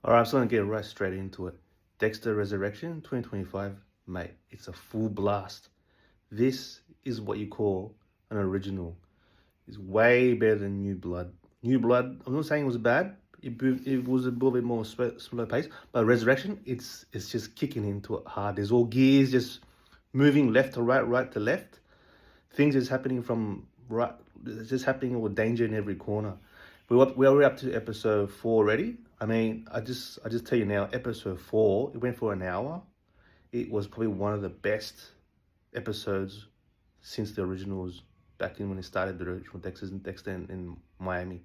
All right, I'm just gonna get right straight into it. Dexter Resurrection 2025, mate. It's a full blast. This is what you call an original. It's way better than New Blood. New Blood, I'm not saying it was bad. It was a little bit more slow pace, but Resurrection, it's just kicking into it hard. There's all gears just moving left to right, right to left. Things is happening from right. It's just happening with danger in every corner. We're up to episode 4 already. I mean, I just tell you now, episode 4, it went for an hour. It was probably one of the best episodes since the originals back in when it started, the original Dexter in Miami.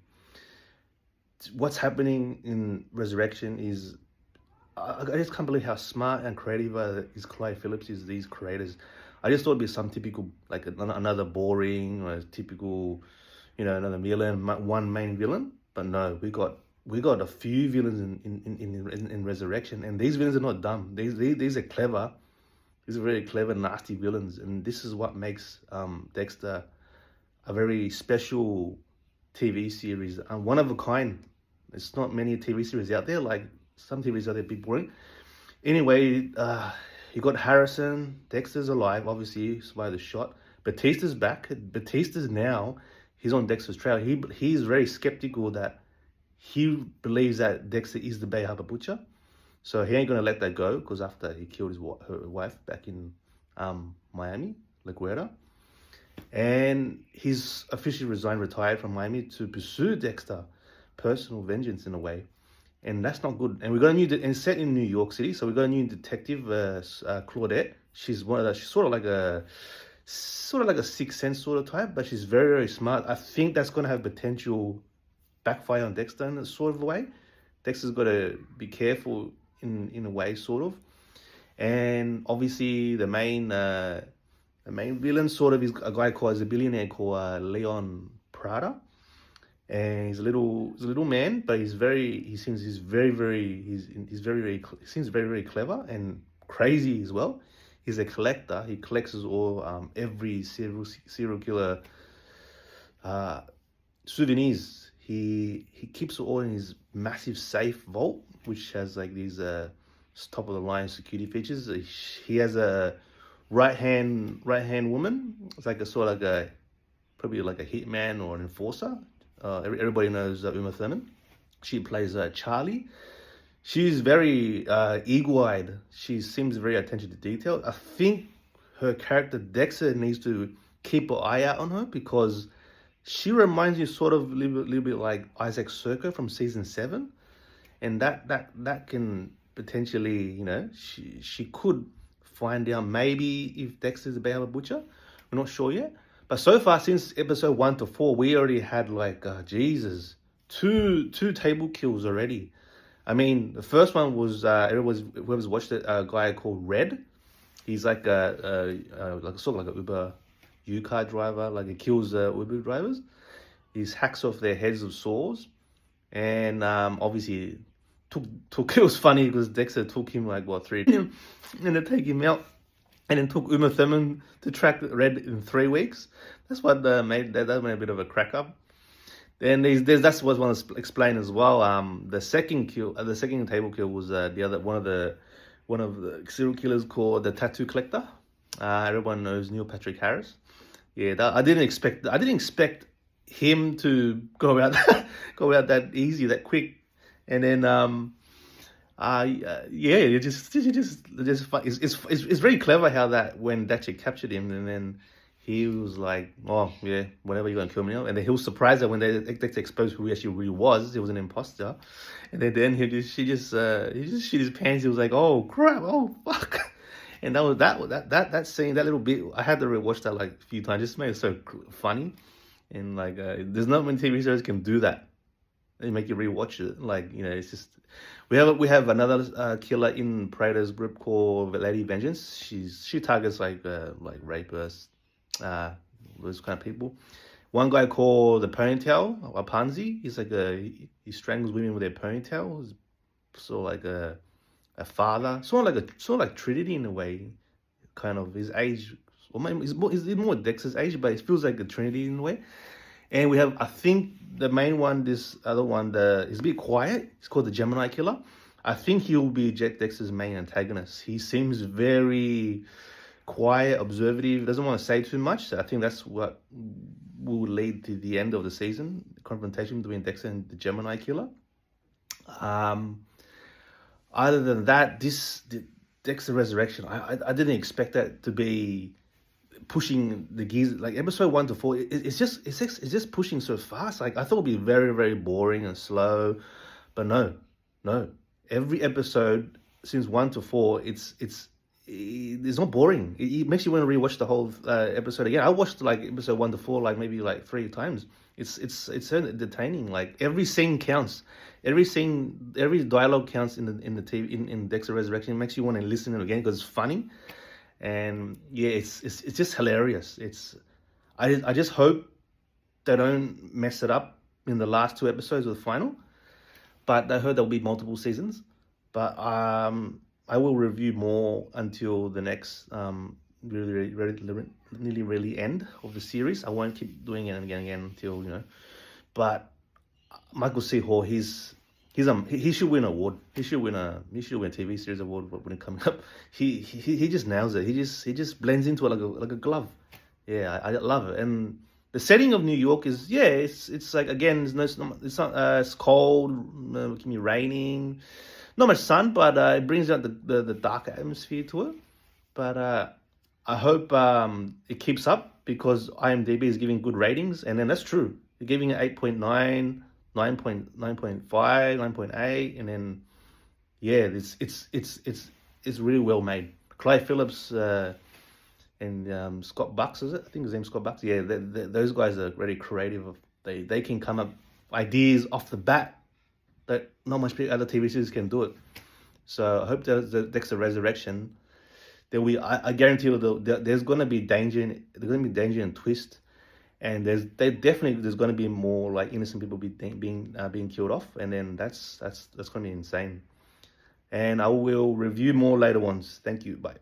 What's happening in Resurrection is I just can't believe how smart and creative is Clyde Phillips is, these creators. I just thought it'd be some typical, like another boring or typical, another villain, one main villain. But no, we got a few villains in Resurrection, and these villains are not dumb. These are clever. These are very clever, nasty villains, and this is what makes Dexter a very special TV series, one of a kind. It's not many TV series out there. Like some TV series out there, a bit boring. Anyway, you got Harrison. Dexter's alive, obviously, survived the shot. Batista's back. Batista's now, he's on Dexter's trail. He's very skeptical that he believes that Dexter is the Bay Harbor Butcher. So he ain't going to let that go, because after he killed her wife back in Miami, La Guerra. And he's officially retired from Miami to pursue Dexter, personal vengeance in a way. And that's not good. And we got a new, and set in New York City, so we got a new detective, Claudette. She's she's sort of like a Sixth Sense sort of type, but she's very, very smart. I think that's going to have potential backfire on Dexter in a sort of a way. Dexter's got to be careful in a way, sort of. And obviously the main villain sort of is a guy called, a billionaire called Leon Prada. And he's a little man, but he seems very, very clever and crazy as well. He's a collector. He collects all every serial killer souvenirs. He keeps it all in his massive safe vault, which has like these top of the line security features. He has a right hand woman. It's like probably like a hitman or an enforcer. Everybody knows Uma Thurman. She plays Charlie. She's very eagle-eyed. She seems very attention to detail. I think her character Dexter needs to keep an eye out on her, because she reminds you sort of a little bit like Isaac Serka from season 7, and that can potentially, she could find out maybe if Dexter's a Bay Harbor Butcher. We're not sure yet. But so far, since episode 1 to 4, we already had Jesus, two table kills already. I mean, the first one was whoever's watched it, a guy called Red. He's like sort of like a Uber U-car driver. Like he kills Uber drivers. He hacks off their heads of saws, and obviously took. It was funny because Dexter took him 3 and to take him out. And then took Uma Thurman to track Red in 3 weeks. That made a bit of a crack up. Then that's what I want to explain as well. The second table kill was one of the serial killers called the Tattoo Collector. Everyone knows Neil Patrick Harris. Yeah, I didn't expect him to go out that easy, that quick. And then it's very clever how that when Dexter captured him, and then he was like, oh yeah, whatever, you're gonna kill me now. And then he was surprised that when Dexter exposed who he actually really was, he was an imposter. And then he just shit his pants. He was like, oh crap, oh fuck. And that scene, that little bit, I had to rewatch that a few times. Just made it so funny. And there's not many TV shows can do that. They make you rewatch it. It's just we have another killer in Predator's group called Lady Vengeance. She targets rapists, those kind of people. One guy called the Ponytail, a Pansy. He's he strangles women with their ponytail. He's sort of a father, sort of like Trinity in a way, kind of his age. Or maybe he's more Dexter's age, but it feels like a Trinity in a way. And we have, I think, the main one, this other one, is a bit quiet. It's called the Gemini Killer. I think he'll be Dexter's main antagonist. He seems very quiet, observative, doesn't want to say too much. So I think that's what will lead to the end of the season, the confrontation between Dexter and the Gemini killer. Um, Other than that, the Dexter Resurrection, I didn't expect that to be pushing the gears. Like episode 1 to 4, it's just pushing so fast. Like I thought it'd be very, very boring and slow, but no. Every episode since 1 to 4, it's not boring. It makes you want to rewatch the whole episode again. I watched like episode 1 to 4 like maybe like 3 times. It's so entertaining. Like every scene counts. Every scene, every dialogue counts in the TV in Dexter Resurrection. It makes you want to listen to it again because it's funny, and yeah, it's just hilarious. I just hope they don't mess it up in the last 2 episodes of the final. But I heard there'll be multiple seasons. But I will review more until the next really end of the series. I won't keep doing it again until But Michael C. Hall, he should win an award. He should win a TV series award when it comes up. He just nails it. He just blends into it like a glove. Yeah, I love it. And the setting of New York is it's like again it's cold, it can be raining, not much sun, but it brings out the dark atmosphere to it. But I hope it keeps up because IMDb is giving good ratings, and then that's true. They're giving it 8.9, 9.5, 9.8, and then it's really well made. Clive Phillips and Scott Bucks, is it? I think his name's Scott Bucks. Yeah, those guys are very creative. They can come up ideas off the bat that not much other TV series can do it. So I hope the Dexter Resurrection, I guarantee you there's going to be danger. There's going to be danger and twist, and there's going to be more like innocent people being killed off, and then that's going to be insane. And I will review more later ones. Thank you. Bye.